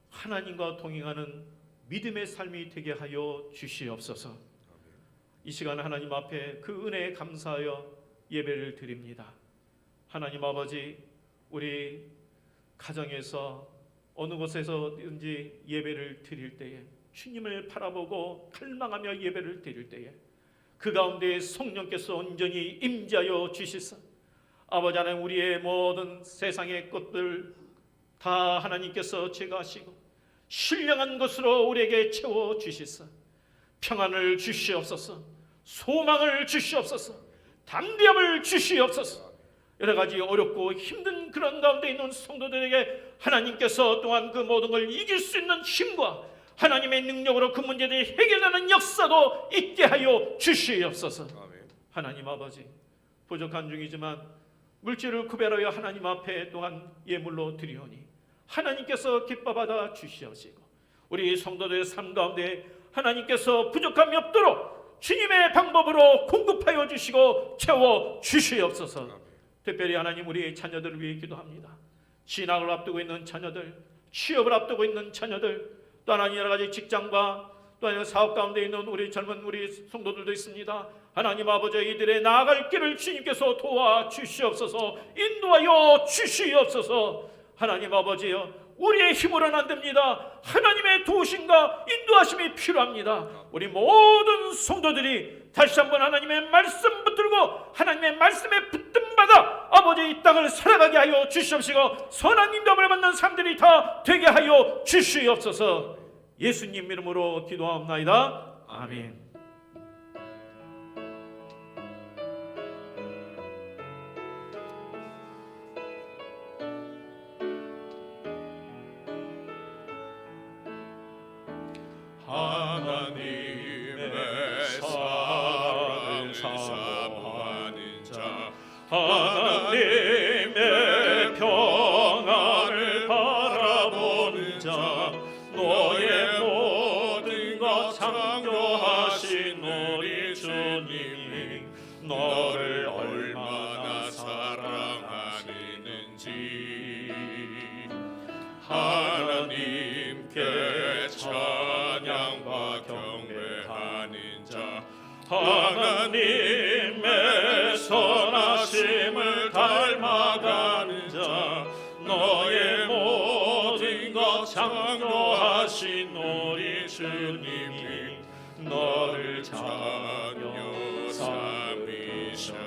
하나님과 동행하는 믿음의 삶이 되게 하여 주시옵소서. 이 시간 하나님 앞에 그 은혜에 감사하여 예배를 드립니다. 하나님 아버지, 우리 가정에서 어느 곳에서든지 예배를 드릴 때에 주님을 바라보고 갈망하며 예배를 드릴 때에 그 가운데 성령께서 온전히 임재하여 주시사 아버지 하나님, 우리의 모든 세상의 것들 다 하나님께서 제거하시고 신령한 것으로 우리에게 채워 주시사 평안을 주시옵소서, 소망을 주시옵소서, 담대함을 주시옵소서. 여러 가지 어렵고 힘든 그런 가운데 있는 성도들에게 하나님께서 또한 그 모든 걸 이길 수 있는 힘과 하나님의 능력으로 그 문제를 해결하는 역사도 있게 하여 주시옵소서. 하나님 아버지, 부족한 중이지만 물질을 구별하여 하나님 앞에 또한 예물로 드리오니 하나님께서 기뻐받아 주시옵시고 우리 성도들의 삶 가운데 하나님께서 부족함이 없도록 주님의 방법으로 공급하여 주시고 채워 주시옵소서. 특별히 하나님, 우리 자녀들을 위해 기도합니다. 진학을 앞두고 있는 자녀들, 취업을 앞두고 있는 자녀들, 또 하나님 여러 가지 직장과 또 하나님 사업 가운데 있는 우리 젊은 우리 성도들도 있습니다. 하나님 아버지, 이들의 나아갈 길을 주님께서 도와주시옵소서, 인도하여 주시옵소서. 하나님 아버지여, 우리의 힘으로는 안 됩니다. 하나님의 도우심과 인도하심이 필요합니다. 우리 모든 성도들이 다시 한번 하나님의 말씀 붙들고 하나님의 말씀에 붙든받아 아버지 이 땅을 살아가게 하여 주시옵시고 선한 인도함을 받는 사람들이 다 되게 하여 주시옵소서. 예수님 이름으로 기도하옵나이다. 아멘. 하나님의 사랑을 사모하는 자, 하나님의 평안을 바라보는 자, 너의 모든 것 창조하신 우리 주님이 너를 얼마나 사랑하시는지 하나님께 찬양과 경배하는 자, 하나님의 선하심을 닮아가는 자, 너의 모든 것 창조하신 우리 주님이 너를 자녀 삼으셨네.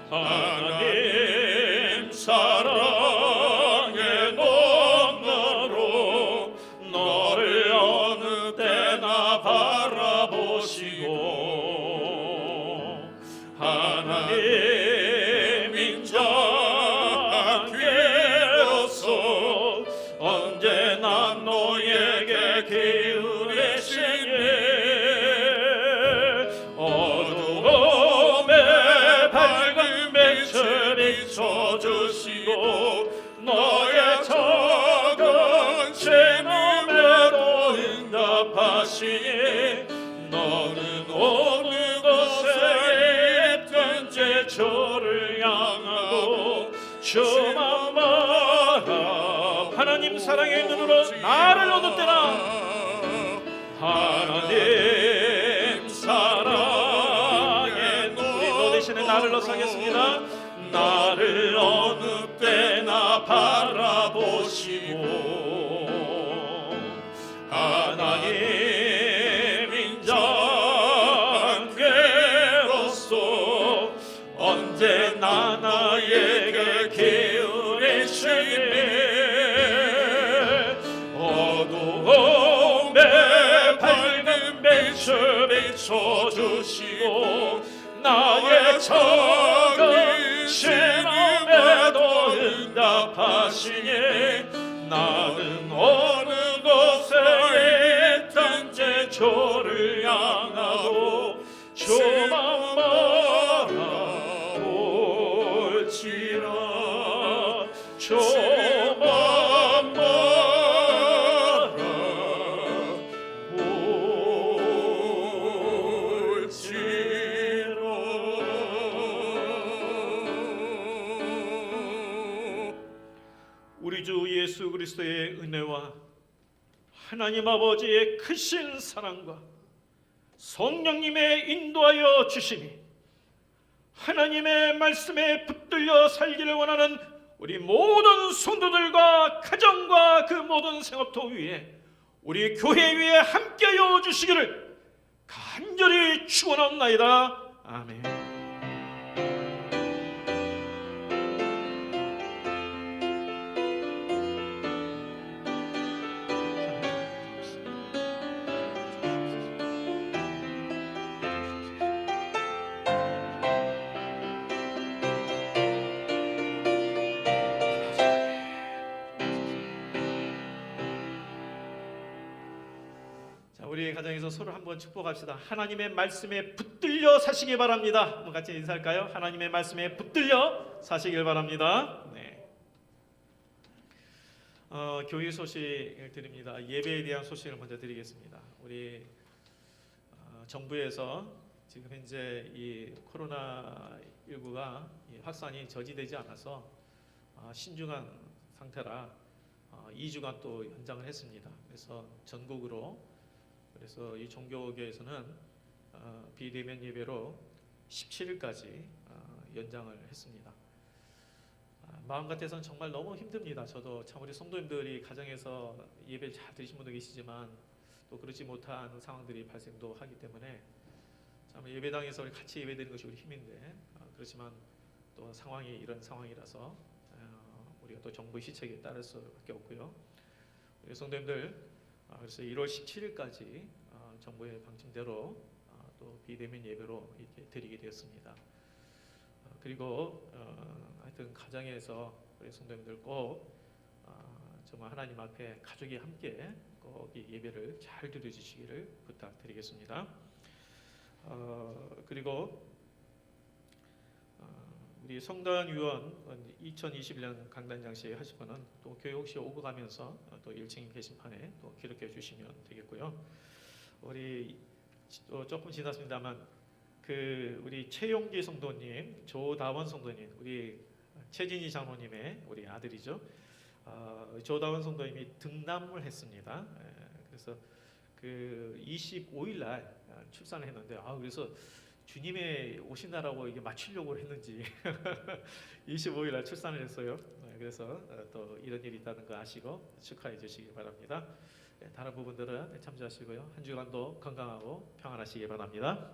하나님 사랑의 눈으로 너를 어느 때나 바라보시고 하나님 인자께서 언제나 너에게 기울이시니 어두움에 밝은 빛을 비춰주시고 너의 작은 신음에도 응답하시니 너는 어느 곳에 있든지 주를 향하고 주만 바라. 하나님 사랑의 눈으로 나를 어느 때나 하나님 사랑의 우리 너 대신에 나를 넣사겠습니다. 나를 어느 때나 바라보시고 하나님 인자관계로서 언제나 나에게 기울이시네 어두움에 밝은 빛을 비춰주시고 나의 적은 신음에도 응답하시니 나는 어느 곳에 있든지 주를 향하고 주만 바라볼지라 주만 바라볼지라. 우리 주 예수 그리스도의 은혜와 하나님 아버지의 크신 사랑과 성령님의 인도하여 주심이 하나님의 말씀에 붙들려 살기를 원하는 우리 모든 성도들과 가정과 그 모든 생업터 위에 우리 교회 위에 함께하여 주시기를 간절히 축원하옵나이다. 아멘. 우리 가정에서 서로 한번 축복합시다. 하나님의 말씀에 붙들려 사시기 바랍니다. 한번 같이 인사할까요? 하나님의 말씀에 붙들려 사시길 바랍니다. 네. 교회 소식을 드립니다. 예배에 대한 소식을 먼저 드리겠습니다. 우리 정부에서 지금 현재 이 코로나19가 확산이 저지되지 않아서 신중한 상태라 2주간 또 연장을 했습니다. 그래서 전국으로 그래서 이 종교계에서는 비대면 예배로 17일까지 연장을 했습니다. 마음 같아서는 정말 너무 힘듭니다. 저도 참 우리 성도님들이 가정에서 예배를 잘 드리신 분도 계시지만 또 그렇지 못한 상황들이 발생도 하기 때문에 참 예배당에서 우리 같이 예배드리는 것이 우리 힘인데 그렇지만 또 상황이 이런 상황이라서 우리가 또 정부의 시책에 따를 수밖에 없고요. 우리 성도님들 그래서 1월 17일까지 정부의 방침대로 또 비대면 예배로 이렇게 드리게 되었습니다. 그리고 하여튼 가정에서 우리 성도님들 꼭 정말 하나님 앞에 가족이 함께 꼭 이 예배를 잘 드려주시기를 부탁드리겠습니다. 그리고 우리 성단 위원 2021년 강단 장식 하실 분은 또 교회 혹시 오고 가면서 또 1층 게시판에 또 기록해 주시면 되겠고요. 우리 또 조금 지났습니다만 그 우리 최용기 성도님, 조다원 성도님, 우리 최진희 장로님의 우리 아들이죠. 조다원 성도님이 등남을 했습니다. 그래서 그 25일 날 출산을 했는데 그래서 주님의 오신다라고 이게 맞추려고 했는지 25일 날 출산을 했어요. 그래서 또 이런 일이 있다는 거 아시고 축하해 주시기 바랍니다. 다른 부분들은 참조하시고요. 한 주간도 건강하고 평안하시기 바랍니다.